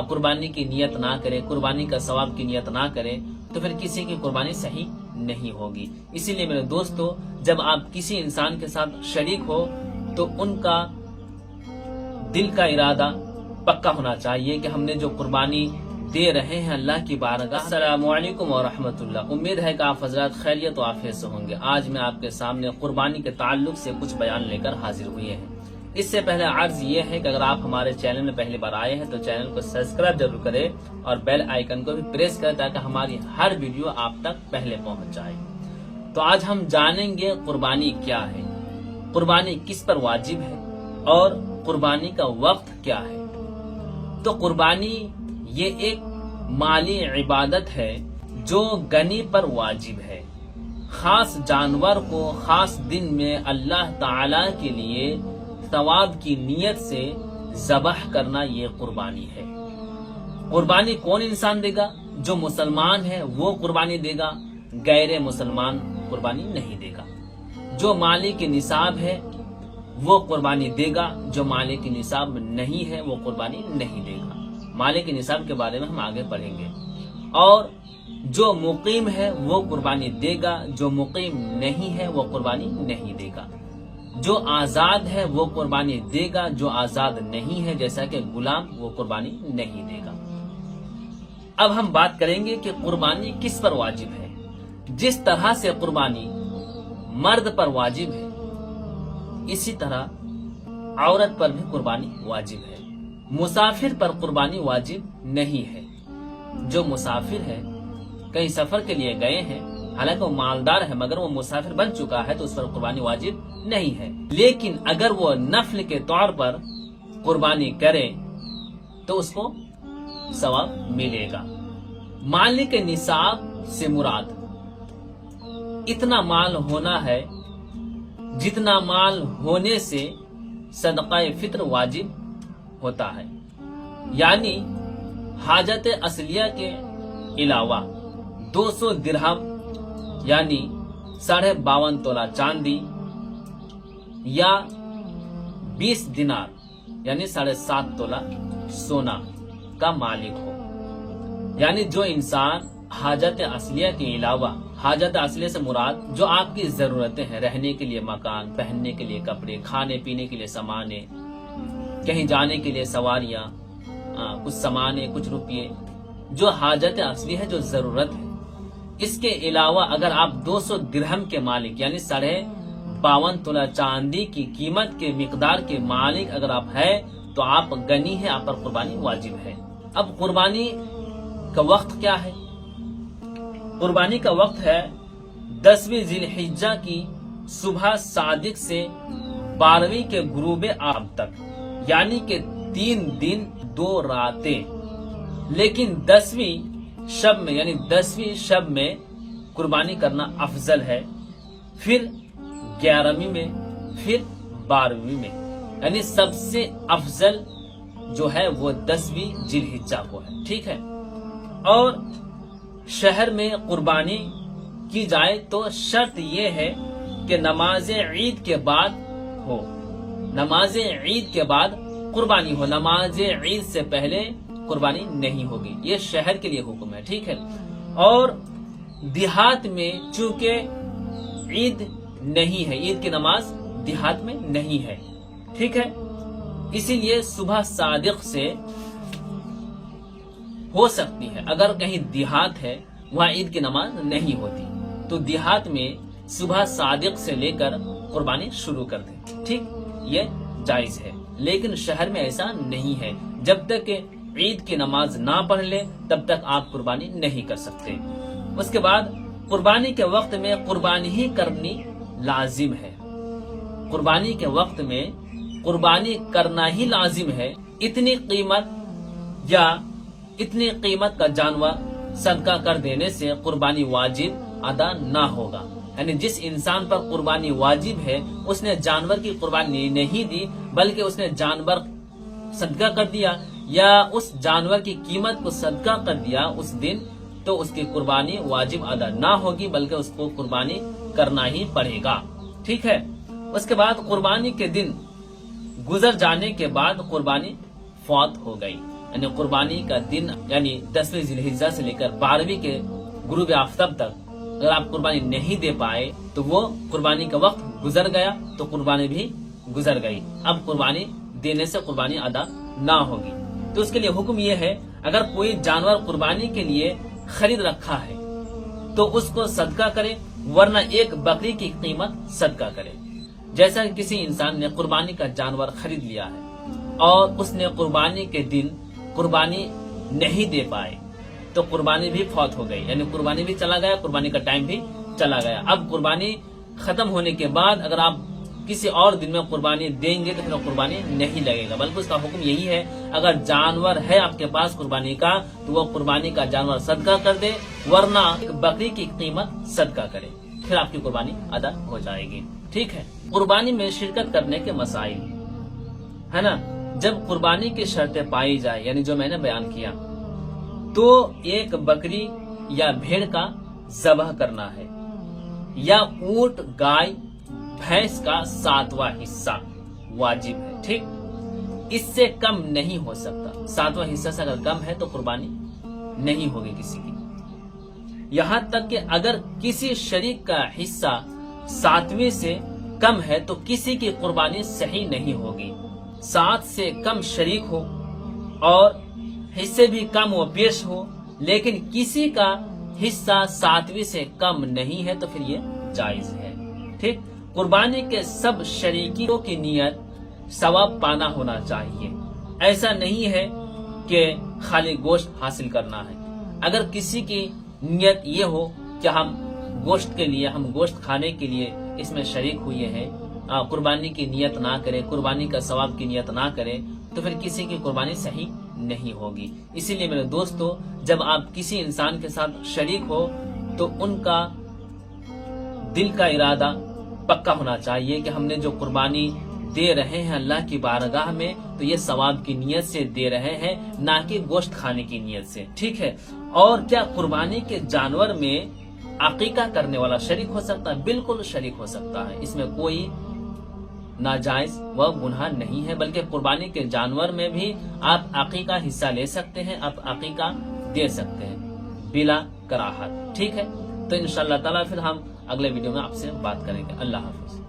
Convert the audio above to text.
قربانی کی نیت نہ کرے، قربانی کا ثواب کی نیت نہ کرے، تو پھر کسی کی قربانی صحیح نہیں ہوگی۔ اسی لیے میرے دوستو، جب آپ کسی انسان کے ساتھ شریک ہو تو ان کا دل کا ارادہ پکا ہونا چاہیے کہ ہم نے جو قربانی دے رہے ہیں اللہ کی بارگاہ۔ السلام علیکم ورحمۃ اللہ۔ امید ہے کہ آپ حضرات خیریت و عافیت سے ہوں گے۔ آج میں آپ کے سامنے قربانی کے تعلق سے کچھ بیان لے کر حاضر ہوئے ہیں۔ اس سے پہلے عرض یہ ہے کہ اگر آپ ہمارے چینل میں پہلی بار آئے ہیں تو چینل کو سبسکرائب ضرور کریں اور بیل آئیکن کو بھی پریس کریں تاکہ ہماری ہر ویڈیو آپ تک پہلے پہنچ جائے۔ تو آج ہم جانیں گے قربانی کیا ہے، قربانی کس پر واجب ہے اور قربانی کا وقت کیا ہے۔ تو قربانی یہ ایک مالی عبادت ہے جو غنی پر واجب ہے۔ خاص جانور کو خاص دن میں اللہ تعالی کے لیے ثواب کی نیت سے ذبح کرنا یہ قربانی ہے۔ قربانی کون انسان دے گا؟ جو مسلمان ہے وہ قربانی دے گا، غیر مسلمان قربانی نہیں دے گا۔ جو مالک نصاب ہے وہ قربانی دے گا، جو مالک نصاب نہیں ہے وہ قربانی نہیں دے گا۔ مالک نصاب کے بارے میں ہم آگے پڑھیں گے۔ اور جو مقیم ہے وہ قربانی دے گا، جو مقیم نہیں ہے وہ قربانی نہیں دے گا۔ جو آزاد ہے وہ قربانی دے گا، جو آزاد نہیں ہے جیسا کہ غلام وہ قربانی نہیں دے گا۔ اب ہم بات کریں گے کہ قربانی کس پر واجب ہے۔ جس طرح سے قربانی مرد پر واجب ہے اسی طرح عورت پر بھی قربانی واجب ہے۔ مسافر پر قربانی واجب نہیں ہے۔ جو مسافر ہے، کہیں سفر کے لیے گئے ہیں، حالانکہ وہ مالدار ہے مگر وہ مسافر بن چکا ہے تو اس پر قربانی واجب نہیں ہے۔ لیکن اگر وہ نفل کے طور پر قربانی کرے تو اس کو ثواب ملے گا۔ مالک نصاب سے مراد اتنا مال ہونا ہے جتنا مال ہونے سے صدقہ فطر واجب ہوتا ہے، یعنی حاجت اصلیہ کے علاوہ 200 درہم یعنی 52.5 تولہ چاندی یا 20 دینار یعنی 7.5 تولہ سونا کا مالک ہو۔ یعنی جو انسان حاجت اصلیہ کے علاوہ، حاجت اصلیہ سے مراد جو آپ کی ضرورتیں ہیں، رہنے کے لیے مکان، پہننے کے لیے کپڑے، کھانے پینے کے لیے سامانے، کہیں جانے کے لیے سواریاں، کچھ سامانے، کچھ روپیے، جو حاجت اصلی ہے، جو ضرورت ہے، اس کے علاوہ اگر آپ 200 درہم کے مالک یعنی 52.5 تولہ چاندی کی قیمت کے مقدار کے مالک اگر آپ ہیں تو آپ غنی ہیں، آپ پر قربانی واجب ہے۔ اب قربانی کا وقت کیا ہے؟ قربانی کا وقت ہے 10ویں ذی الحجہ کی صبح صادق سے 12ویں کے غروب آب تک، یعنی کہ 3 دن 2 راتیں۔ لیکن 10ویں شب میں یعنی 10ویں شب میں قربانی کرنا افضل ہے، پھر 11ویں میں، پھر 12ویں میں، یعنی سب سے افضل جو ہے وہ 10ویں ذی الحجہ کو ہے، ٹھیک ہے۔ اور شہر میں قربانی کی جائے تو شرط یہ ہے کہ نماز عید کے بعد ہو، نماز عید کے بعد قربانی ہو، نماز عید سے پہلے قربانی نہیں ہوگی۔ یہ شہر کے لیے حکم ہے، ٹھیک ہے۔ اور دیہات میں چونکہ عید نہیں ہے، عید کی نماز دیہات میں نہیں ہے، ٹھیک ہے، اسی لیے صبح صادق سے ہو سکتی ہے۔ اگر کہیں دیہات ہے وہاں عید کی نماز نہیں ہوتی تو دیہات میں صبح صادق سے لے کر قربانی شروع کر دیں، ٹھیک، یہ جائز ہے۔ لیکن شہر میں ایسا نہیں ہے، جب تک کہ عید کی نماز نہ پڑھ لے تب تک آپ قربانی نہیں کر سکتے۔ اس کے بعد قربانی کے وقت میں قربانی ہی کرنی لازم ہے، قربانی کے وقت میں قربانی کرنا ہی لازم ہے۔ اتنی قیمت یا اتنی قیمت کا جانور صدقہ کر دینے سے قربانی واجب ادا نہ ہوگا۔ یعنی جس انسان پر قربانی واجب ہے اس نے جانور کی قربانی نہیں دی بلکہ اس نے جانور صدقہ کر دیا یا اس جانور کی قیمت کو صدقہ کر دیا اس دن، تو اس کی قربانی واجب ادا نہ ہوگی بلکہ اس کو قربانی کرنا ہی پڑے گا، ٹھیک ہے۔ اس کے بعد قربانی کے دن گزر جانے کے بعد قربانی فوت ہو گئی یعنی قربانی کا دن یعنی 10ویں ذی الحجہ سے لے کر 12ویں کے غروب آفتاب تک اگر آپ قربانی نہیں دے پائے تو وہ قربانی کا وقت گزر گیا تو قربانی بھی گزر گئی، اب قربانی دینے سے قربانی ادا نہ ہوگی۔ تو اس کے لیے حکم یہ ہے اگر کوئی جانور قربانی کے لیے خرید رکھا ہے تو اس کو صدقہ کرے، ورنہ ایک بکری کی قیمت صدقہ کرے۔ جیسا کہ کسی انسان نے قربانی کا جانور خرید لیا ہے اور اس نے قربانی کے دن قربانی نہیں دے پائے تو قربانی بھی فوت ہو گئی، یعنی قربانی بھی چلا گیا، قربانی کا ٹائم بھی چلا گیا۔ اب قربانی ختم ہونے کے بعد اگر آپ کسی اور دن میں قربانی دیں گے تو پھر قربانی نہیں لگے گا، بلکہ اس کا حکم یہی ہے اگر جانور ہے آپ کے پاس قربانی کا تو وہ قربانی کا جانور صدقہ کر دے، ورنہ ایک بکری کی قیمت صدقہ کرے، پھر آپ کی قربانی ادا ہو جائے گی۔ ٹھیک ہے، قربانی میں شرکت کرنے کے مسائل ہے نا۔ جب قربانی کی شرطیں پائی جائے یعنی جو میں نے بیان کیا تو ایک بکری یا بھیڑ کا ذبح کرنا ہے یا اونٹ گائے بھینس کا 7واں حصہ واجب ہے، ٹھیک، اس سے کم نہیں ہو سکتا۔ 7واں حصہ سے اگر کم ہے تو قربانی نہیں ہوگی کسی کی۔ یہاں تک کہ اگر کسی شریک کا حصہ 7ویں سے کم ہے تو کسی کی قربانی صحیح نہیں ہوگی۔ 7 سے کم شریک ہو اور حصے بھی کم و بیش ہو لیکن کسی کا حصہ 7ویں سے کم نہیں ہے تو پھر یہ جائز ہے، ٹھیک۔ قربانی کے سب شریکوں کی نیت ثواب پانا ہونا چاہیے، ایسا نہیں ہے کہ خالی گوشت حاصل کرنا ہے۔ اگر کسی کی نیت یہ ہو کہ ہم گوشت کے لیے، ہم گوشت کھانے کے لیے اس میں شریک ہوئے ہیں، قربانی کی نیت نہ کرے، قربانی کا ثواب کی نیت نہ کرے تو پھر کسی کی قربانی صحیح نہیں ہوگی۔ اسی لیے میرے دوستو جب آپ کسی انسان کے ساتھ شریک ہو تو ان کا دل کا ارادہ پکا ہونا چاہیے کہ ہم نے جو قربانی دے رہے ہیں اللہ کی بارگاہ میں تو یہ ثواب کی نیت سے دے رہے ہیں، نہ کہ گوشت کھانے کی نیت سے، ٹھیک ہے۔ اور کیا قربانی کے جانور میں عقیقہ کرنے والا شریک ہو سکتا ہے؟ بالکل شریک ہو سکتا ہے، اس میں کوئی ناجائز و گناہ نہیں ہے، بلکہ قربانی کے جانور میں بھی آپ عقیقہ حصہ لے سکتے ہیں، آپ عقیقہ دے سکتے ہیں بلا کراہت، ٹھیک ہے۔ تو انشاءاللہ تعالی پھر ہم اگلے ویڈیو میں آپ سے بات کریں گے۔ اللہ حافظ۔